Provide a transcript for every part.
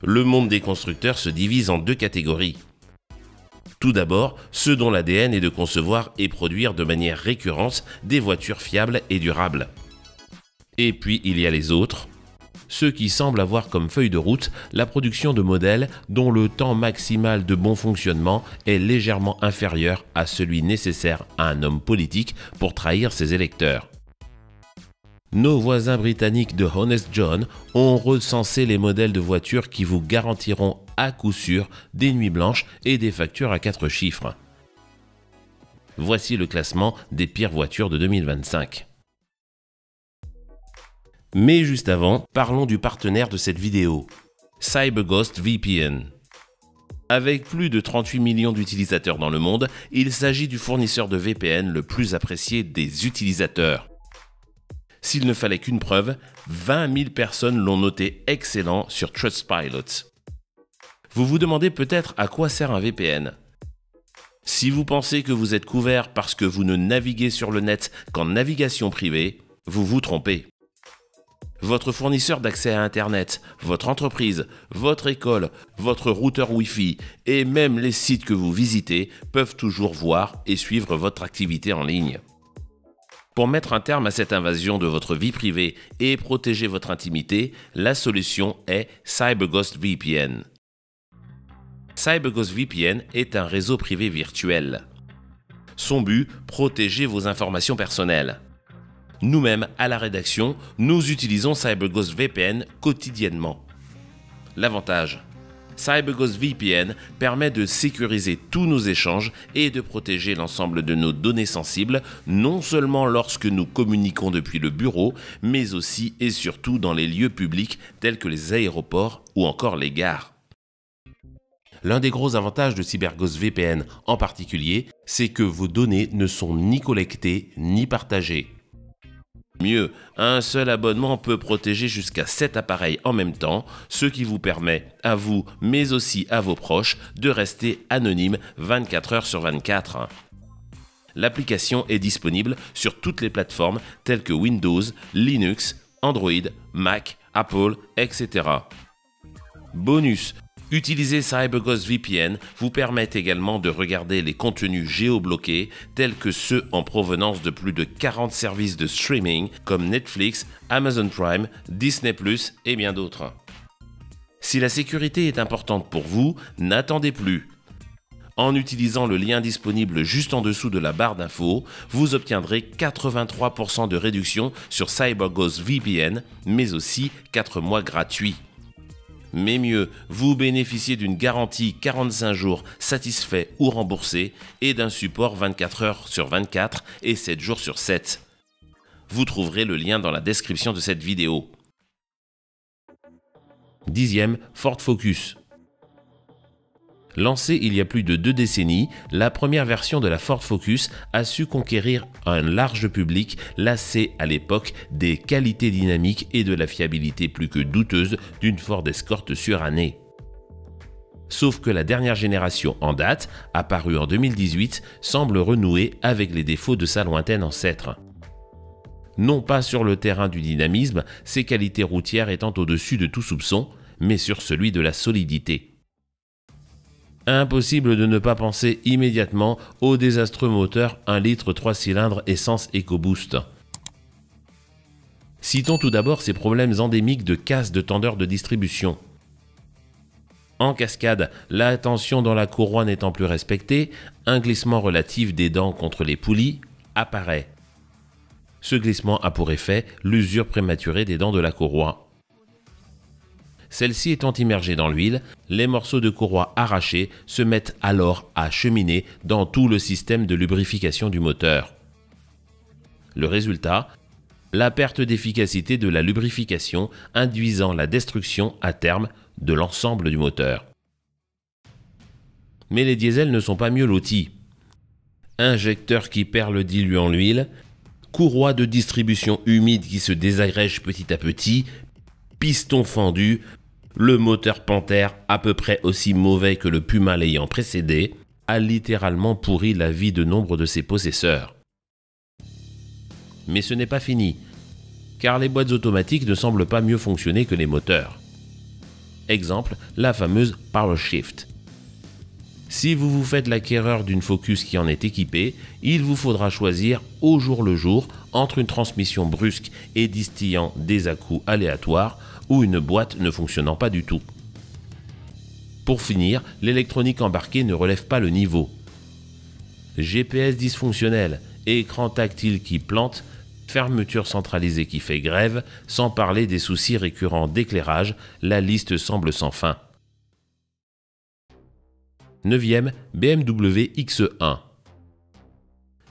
le monde des constructeurs se divise en deux catégories. Tout d'abord, ceux dont l'ADN est de concevoir et produire de manière récurrente des voitures fiables et durables. Et puis il y a les autres, ceux qui semblent avoir comme feuille de route la production de modèles dont le temps maximal de bon fonctionnement est légèrement inférieur à celui nécessaire à un homme politique pour trahir ses électeurs. Nos voisins britanniques de Honest John ont recensé les modèles de voitures qui vous garantiront à coup sûr des nuits blanches et des factures à 4 chiffres. Voici le classement des pires voitures de 2025. Mais juste avant, parlons du partenaire de cette vidéo, CyberGhost VPN. Avec plus de 38 millions d'utilisateurs dans le monde, il s'agit du fournisseur de VPN le plus apprécié des utilisateurs. S'il ne fallait qu'une preuve, 20 000 personnes l'ont noté excellent sur Trustpilot. Vous vous demandez peut-être à quoi sert un VPN. Si vous pensez que vous êtes couvert parce que vous ne naviguez sur le net qu'en navigation privée, vous vous trompez. Votre fournisseur d'accès à Internet, votre entreprise, votre école, votre routeur Wi-Fi et même les sites que vous visitez peuvent toujours voir et suivre votre activité en ligne. Pour mettre un terme à cette invasion de votre vie privée et protéger votre intimité, la solution est CyberGhost VPN. CyberGhost VPN est un réseau privé virtuel. Son but, protéger vos informations personnelles. Nous-mêmes, à la rédaction, nous utilisons CyberGhost VPN quotidiennement. L'avantage, CyberGhost VPN permet de sécuriser tous nos échanges et de protéger l'ensemble de nos données sensibles, non seulement lorsque nous communiquons depuis le bureau, mais aussi et surtout dans les lieux publics tels que les aéroports ou encore les gares. L'un des gros avantages de CyberGhost VPN en particulier, c'est que vos données ne sont ni collectées ni partagées. Mieux, un seul abonnement peut protéger jusqu'à 7 appareils en même temps, ce qui vous permet, à vous, mais aussi à vos proches, de rester anonyme 24 heures sur 24. L'application est disponible sur toutes les plateformes telles que Windows, Linux, Android, Mac, Apple, etc. Bonus, utiliser CyberGhost VPN vous permet également de regarder les contenus géobloqués tels que ceux en provenance de plus de 40 services de streaming comme Netflix, Amazon Prime, Disney+, et bien d'autres. Si la sécurité est importante pour vous, n'attendez plus. En utilisant le lien disponible juste en dessous de la barre d'infos, vous obtiendrez 83% de réduction sur CyberGhost VPN, mais aussi 4 mois gratuits. Mais mieux, vous bénéficiez d'une garantie 45 jours satisfait ou remboursé et d'un support 24 heures sur 24 et 7 jours sur 7. Vous trouverez le lien dans la description de cette vidéo. 10e, Ford Focus. Lancée il y a plus de 2 décennies, la première version de la Ford Focus a su conquérir un large public lassé à l'époque des qualités dynamiques et de la fiabilité plus que douteuse d'une Ford Escort surannée. Sauf que la dernière génération en date, apparue en 2018, semble renouer avec les défauts de sa lointaine ancêtre. Non pas sur le terrain du dynamisme, ses qualités routières étant au-dessus de tout soupçon, mais sur celui de la solidité. Impossible de ne pas penser immédiatement au désastreux moteur 1 litre 3 cylindres essence EcoBoost. Citons tout d'abord ces problèmes endémiques de casse de tendeur de distribution. En cascade, la tension dans la courroie n'étant plus respectée, un glissement relatif des dents contre les poulies apparaît. Ce glissement a pour effet l'usure prématurée des dents de la courroie. Celles-ci étant immergées dans l'huile, les morceaux de courroie arrachés se mettent alors à cheminer dans tout le système de lubrification du moteur. Le résultat, la perte d'efficacité de la lubrification induisant la destruction à terme de l'ensemble du moteur. Mais les diesels ne sont pas mieux lotis. Injecteur qui perd le diluant en l'huile, courroie de distribution humide qui se désagrège petit à petit, piston fendu, le moteur Panther, à peu près aussi mauvais que le Puma l'ayant précédé, a littéralement pourri la vie de nombre de ses possesseurs. Mais ce n'est pas fini, car les boîtes automatiques ne semblent pas mieux fonctionner que les moteurs. Exemple, la fameuse Power Shift. Si vous vous faites l'acquéreur d'une Focus qui en est équipée, il vous faudra choisir au jour le jour entre une transmission brusque et distillant des à-coups aléatoires ou une boîte ne fonctionnant pas du tout. Pour finir, l'électronique embarquée ne relève pas le niveau. GPS dysfonctionnel, écran tactile qui plante, fermeture centralisée qui fait grève, sans parler des soucis récurrents d'éclairage, la liste semble sans fin. 9e, BMW X1.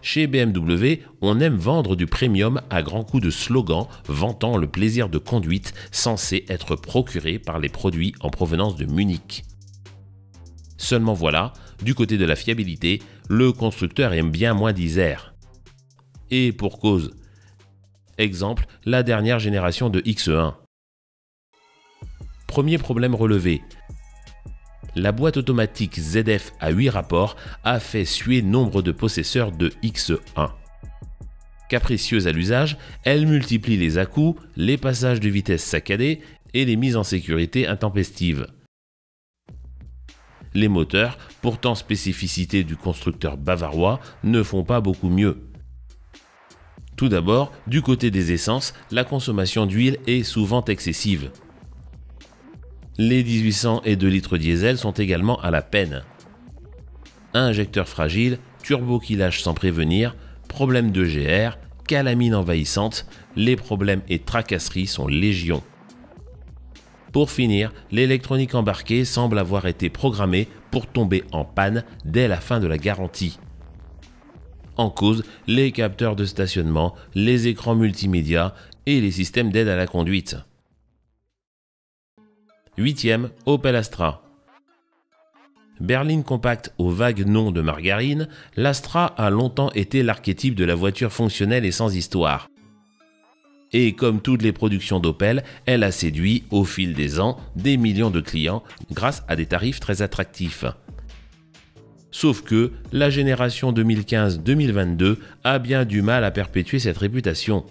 Chez BMW, on aime vendre du premium à grands coups de slogans vantant le plaisir de conduite censé être procuré par les produits en provenance de Munich. Seulement voilà, du côté de la fiabilité, le constructeur aime bien moins d'Isère. Et pour cause. Exemple, la dernière génération de X1. Premier problème relevé. La boîte automatique ZF à 8 rapports a fait suer nombre de possesseurs de X1. Capricieuse à l'usage, elle multiplie les à-coups, les passages de vitesse saccadés et les mises en sécurité intempestives. Les moteurs, pourtant spécificité du constructeur bavarois, ne font pas beaucoup mieux. Tout d'abord, du côté des essences, la consommation d'huile est souvent excessive. Les 1800 et 2 litres diesel sont également à la peine. Injecteur fragile, turbo qui lâche sans prévenir, problème de GR, calamine envahissante, les problèmes et tracasseries sont légion. Pour finir, l'électronique embarquée semble avoir été programmée pour tomber en panne dès la fin de la garantie. En cause, les capteurs de stationnement, les écrans multimédia et les systèmes d'aide à la conduite. 8e, Opel Astra. Berline compacte au vague nom de margarine, l'Astra a longtemps été l'archétype de la voiture fonctionnelle et sans histoire. Et comme toutes les productions d'Opel, elle a séduit au fil des ans des millions de clients grâce à des tarifs très attractifs. Sauf que la génération 2015-2022 a bien du mal à perpétuer cette réputation.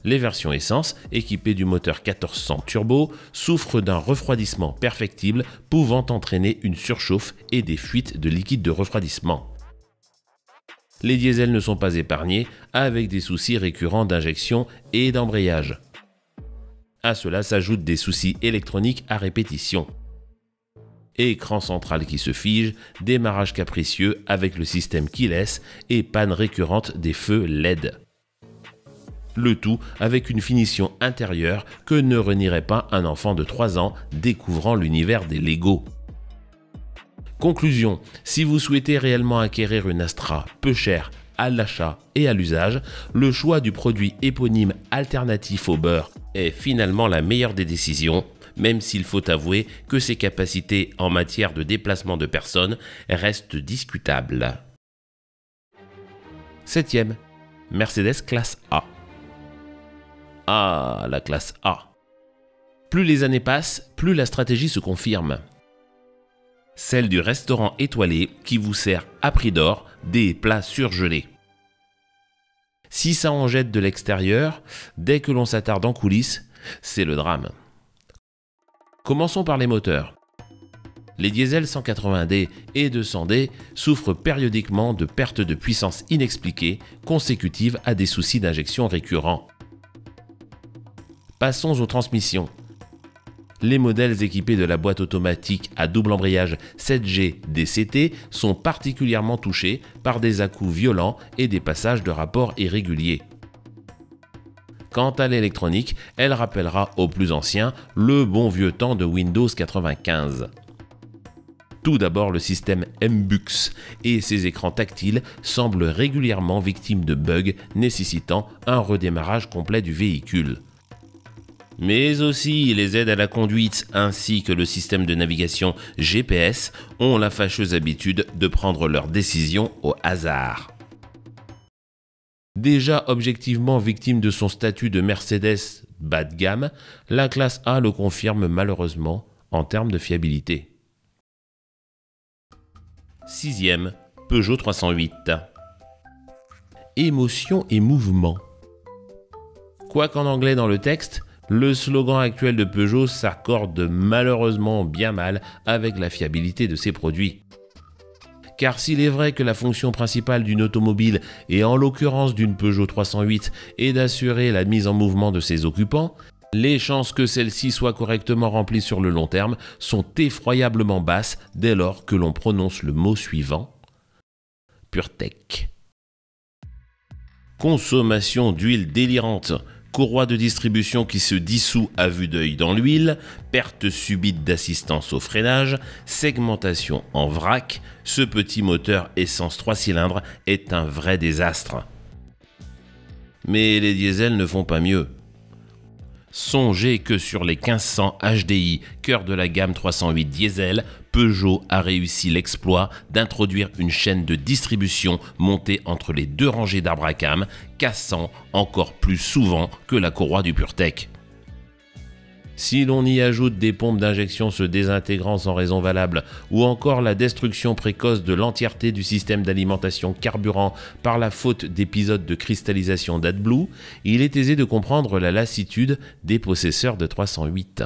Les versions essence, équipées du moteur 1400 turbo, souffrent d'un refroidissement perfectible pouvant entraîner une surchauffe et des fuites de liquide de refroidissement. Les diesels ne sont pas épargnés, avec des soucis récurrents d'injection et d'embrayage. À cela s'ajoutent des soucis électroniques à répétition. Écran central qui se fige, démarrage capricieux avec le système keyless et panne récurrente des feux LED. Le tout avec une finition intérieure que ne renierait pas un enfant de 3 ans découvrant l'univers des Lego. Conclusion, si vous souhaitez réellement acquérir une Astra peu chère à l'achat et à l'usage, le choix du produit éponyme alternatif au beurre est finalement la meilleure des décisions, même s'il faut avouer que ses capacités en matière de déplacement de personnes restent discutables. 7e, Mercedes classe A. Ah, la classe A. Plus les années passent, plus la stratégie se confirme. Celle du restaurant étoilé qui vous sert à prix d'or des plats surgelés. Si ça en jette de l'extérieur, dès que l'on s'attarde en coulisses, c'est le drame. Commençons par les moteurs. Les diesels 180D et 200D souffrent périodiquement de pertes de puissance inexpliquées consécutives à des soucis d'injection récurrents. Passons aux transmissions. Les modèles équipés de la boîte automatique à double embrayage 7G DCT sont particulièrement touchés par des à-coups violents et des passages de rapport irréguliers. Quant à l'électronique, elle rappellera aux plus anciens le bon vieux temps de Windows 95. Tout d'abord le système MBUX et ses écrans tactiles semblent régulièrement victimes de bugs nécessitant un redémarrage complet du véhicule. Mais aussi les aides à la conduite ainsi que le système de navigation GPS ont la fâcheuse habitude de prendre leurs décisions au hasard. Déjà objectivement victime de son statut de Mercedes bas de gamme, la classe A le confirme malheureusement en termes de fiabilité. 6e, Peugeot 308. Émotion et mouvement. Quoiqu'en anglais dans le texte, Le slogan actuel de Peugeot s'accorde malheureusement bien mal avec la fiabilité de ses produits. Car s'il est vrai que la fonction principale d'une automobile, et en l'occurrence d'une Peugeot 308, est d'assurer la mise en mouvement de ses occupants, les chances que celle-ci soit correctement remplie sur le long terme sont effroyablement basses dès lors que l'on prononce le mot suivant, PureTech. Consommation d'huile délirante, courroie de distribution qui se dissout à vue d'œil dans l'huile, perte subite d'assistance au freinage, segmentation en vrac, ce petit moteur essence 3 cylindres est un vrai désastre. Mais les diesels ne font pas mieux. Songez que sur les 1500 HDI, cœur de la gamme 308 diesel, Peugeot a réussi l'exploit d'introduire une chaîne de distribution montée entre les deux rangées d'arbres à cames, cassant encore plus souvent que la courroie du PureTech. Si l'on y ajoute des pompes d'injection se désintégrant sans raison valable, ou encore la destruction précoce de l'entièreté du système d'alimentation carburant par la faute d'épisodes de cristallisation d'AdBlue, il est aisé de comprendre la lassitude des possesseurs de 308.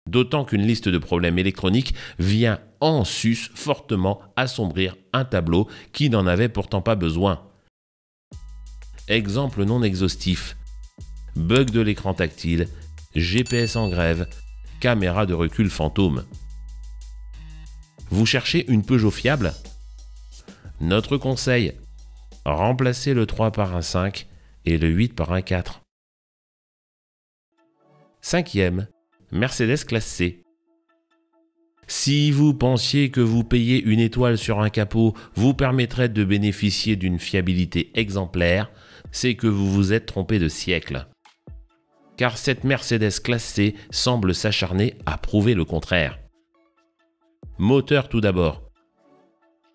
D'autant qu'une liste de problèmes électroniques vient en sus fortement assombrir un tableau qui n'en avait pourtant pas besoin. Exemple non exhaustif. Bug de l'écran tactile, GPS en grève, caméra de recul fantôme. Vous cherchez une Peugeot fiable? Notre conseil, remplacez le 3 par un 5 et le 8 par un 4. Cinquième, Mercedes classe C. Si vous pensiez que vous payer une étoile sur un capot vous permettrait de bénéficier d'une fiabilité exemplaire, c'est que vous vous êtes trompé de siècle. Car cette Mercedes classe C semble s'acharner à prouver le contraire. Moteur tout d'abord.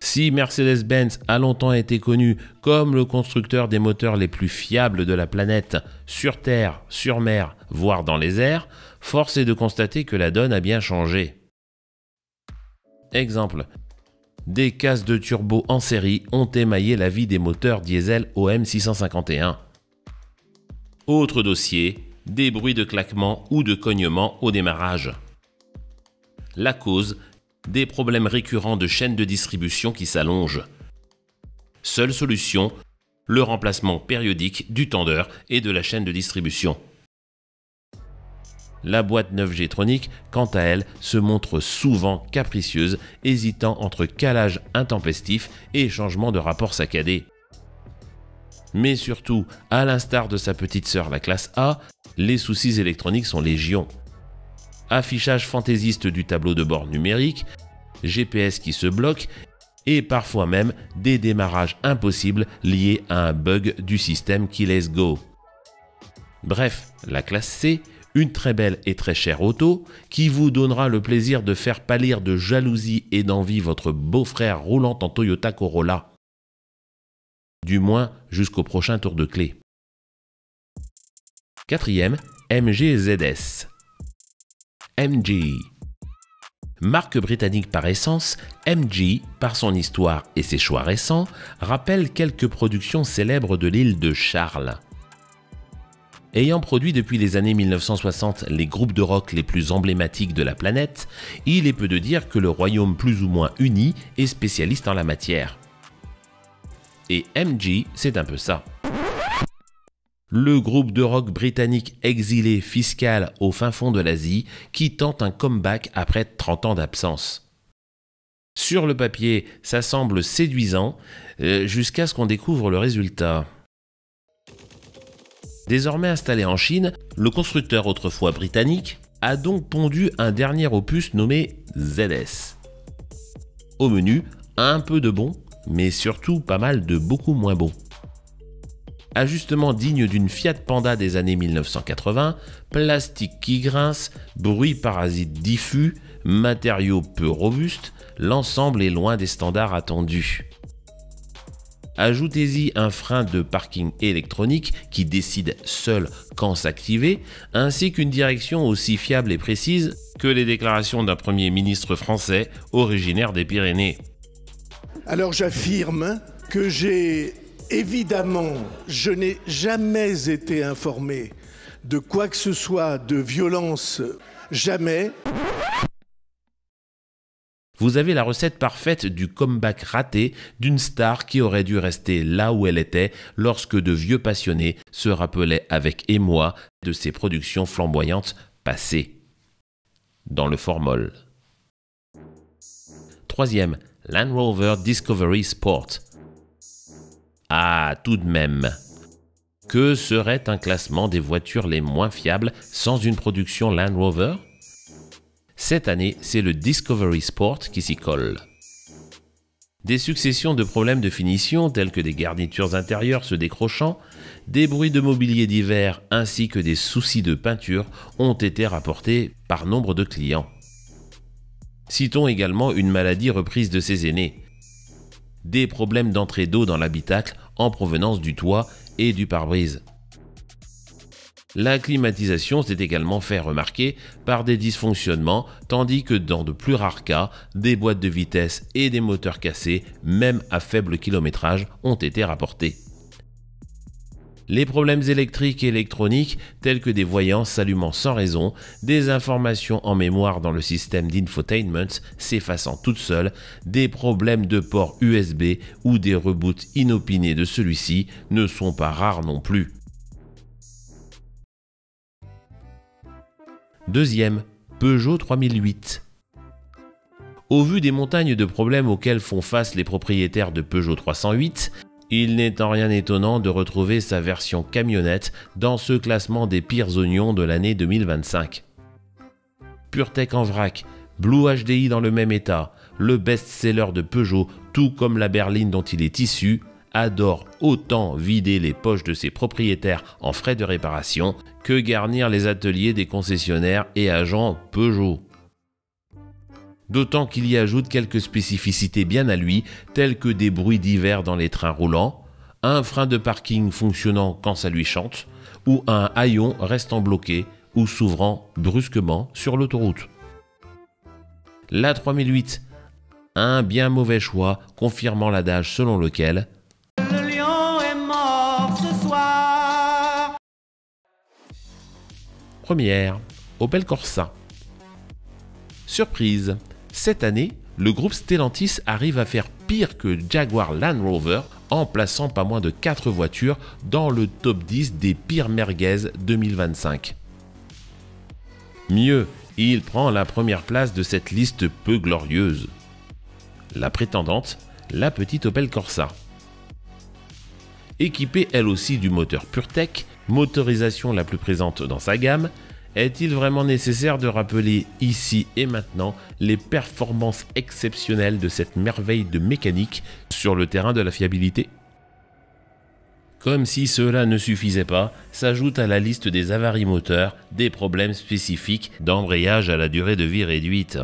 Si Mercedes-Benz a longtemps été connu comme le constructeur des moteurs les plus fiables de la planète, sur terre, sur mer, voire dans les airs, force est de constater que la donne a bien changé. Exemple. Des cases de turbo en série ont émaillé la vie des moteurs diesel OM 651. Autre dossier, des bruits de claquement ou de cognement au démarrage. La cause, des problèmes récurrents de chaîne de distribution qui s'allongent. Seule solution, le remplacement périodique du tendeur et de la chaîne de distribution. La boîte 9G Tronic, quant à elle, se montre souvent capricieuse, hésitant entre calage intempestif et changement de rapport saccadé. Mais surtout, à l'instar de sa petite sœur la classe A, les soucis électroniques sont légion. Affichage fantaisiste du tableau de bord numérique, GPS qui se bloque et parfois même des démarrages impossibles liés à un bug du système qui laisse go. Bref, la classe C, une très belle et très chère auto qui vous donnera le plaisir de faire pâlir de jalousie et d'envie votre beau-frère roulant en Toyota Corolla. Du moins jusqu'au prochain tour de clé. Quatrième, MG ZS. MG. Marque britannique par essence, MG, par son histoire et ses choix récents, rappelle quelques productions célèbres de l'île de Charles. Ayant produit depuis les années 1960 les groupes de rock les plus emblématiques de la planète, il est peu de dire que le royaume plus ou moins uni est spécialiste en la matière. Et MG, c'est un peu ça. Le groupe de rock britannique exilé fiscal au fin fond de l'Asie qui tente un comeback après 30 ans d'absence. Sur le papier, ça semble séduisant jusqu'à ce qu'on découvre le résultat. Désormais installé en Chine, le constructeur autrefois britannique a donc pondu un dernier opus nommé ZS. Au menu, un peu de bon, mais surtout pas mal de beaucoup moins bon. Ajustement digne d'une Fiat Panda des années 1980, plastique qui grince, bruit parasite diffus, matériaux peu robustes, l'ensemble est loin des standards attendus. Ajoutez-y un frein de parking électronique qui décide seul quand s'activer, ainsi qu'une direction aussi fiable et précise que les déclarations d'un Premier ministre français originaire des Pyrénées. Alors j'affirme que évidemment, je n'ai jamais été informé de quoi que ce soit, de violence, jamais. Vous avez la recette parfaite du comeback raté d'une star qui aurait dû rester là où elle était lorsque de vieux passionnés se rappelaient avec émoi de ses productions flamboyantes passées. Dans le formol. Troisième, Land Rover Discovery Sport. Ah, tout de même. Que serait un classement des voitures les moins fiables sans une production Land Rover ? Cette année, c'est le Discovery Sport qui s'y colle. Des successions de problèmes de finition tels que des garnitures intérieures se décrochant, des bruits de mobilier divers ainsi que des soucis de peinture ont été rapportés par nombre de clients. Citons également une maladie reprise de ses aînés. Des problèmes d'entrée d'eau dans l'habitacle en provenance du toit et du pare-brise. La climatisation s'est également fait remarquer par des dysfonctionnements, tandis que dans de plus rares cas, des boîtes de vitesse et des moteurs cassés, même à faible kilométrage, ont été rapportés. Les problèmes électriques et électroniques, tels que des voyants s'allumant sans raison, des informations en mémoire dans le système d'infotainment s'effaçant toutes seules, des problèmes de port USB ou des reboots inopinés de celui-ci ne sont pas rares non plus. Deuxième, Peugeot 3008. Au vu des montagnes de problèmes auxquels font face les propriétaires de Peugeot 308, il n'est en rien étonnant de retrouver sa version camionnette dans ce classement des pires oignons de l'année 2025. PureTech en vrac, Blue HDI dans le même état, le best-seller de Peugeot, tout comme la berline dont il est issu, adore autant vider les poches de ses propriétaires en frais de réparation que garnir les ateliers des concessionnaires et agents Peugeot. D'autant qu'il y ajoute quelques spécificités bien à lui, telles que des bruits divers dans les trains roulants, un frein de parking fonctionnant quand ça lui chante, ou un haillon restant bloqué ou s'ouvrant brusquement sur l'autoroute. La 3008, un bien mauvais choix, confirmant l'adage selon lequel le lion est mort ce soir. Première, Opel Corsa. Surprise, cette année, le groupe Stellantis arrive à faire pire que Jaguar Land Rover en plaçant pas moins de 4 voitures dans le top 10 des pires merguez 2025. Mieux, il prend la première place de cette liste peu glorieuse. La prétendante, la petite Opel Corsa. Équipée elle aussi du moteur PureTech, motorisation la plus présente dans sa gamme, est-il vraiment nécessaire de rappeler ici et maintenant les performances exceptionnelles de cette merveille de mécanique sur le terrain de la fiabilité ? Comme si cela ne suffisait pas, s'ajoute à la liste des avaries moteurs des problèmes spécifiques d'embrayage à la durée de vie réduite.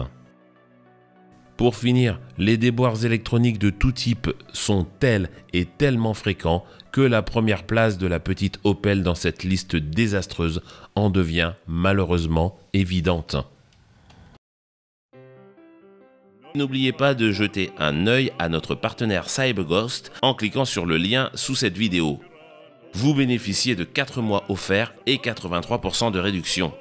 Pour finir, les déboires électroniques de tout type sont tels et tellement fréquents que la première place de la petite Opel dans cette liste désastreuse en devient malheureusement évidente. N'oubliez pas de jeter un œil à notre partenaire CyberGhost en cliquant sur le lien sous cette vidéo. Vous bénéficiez de 4 mois offerts et 83% de réduction.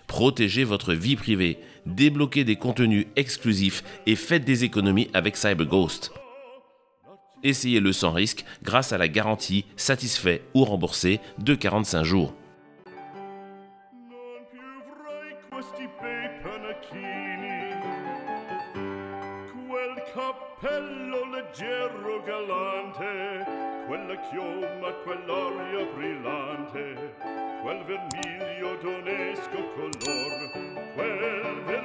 Protégez votre vie privée, débloquez des contenus exclusifs et faites des économies avec CyberGhost. Essayez-le sans risque grâce à la garantie satisfait ou remboursé de 45 jours. Quella chioma, quell'aria brillante, quel vermiglio d'onesco color, quel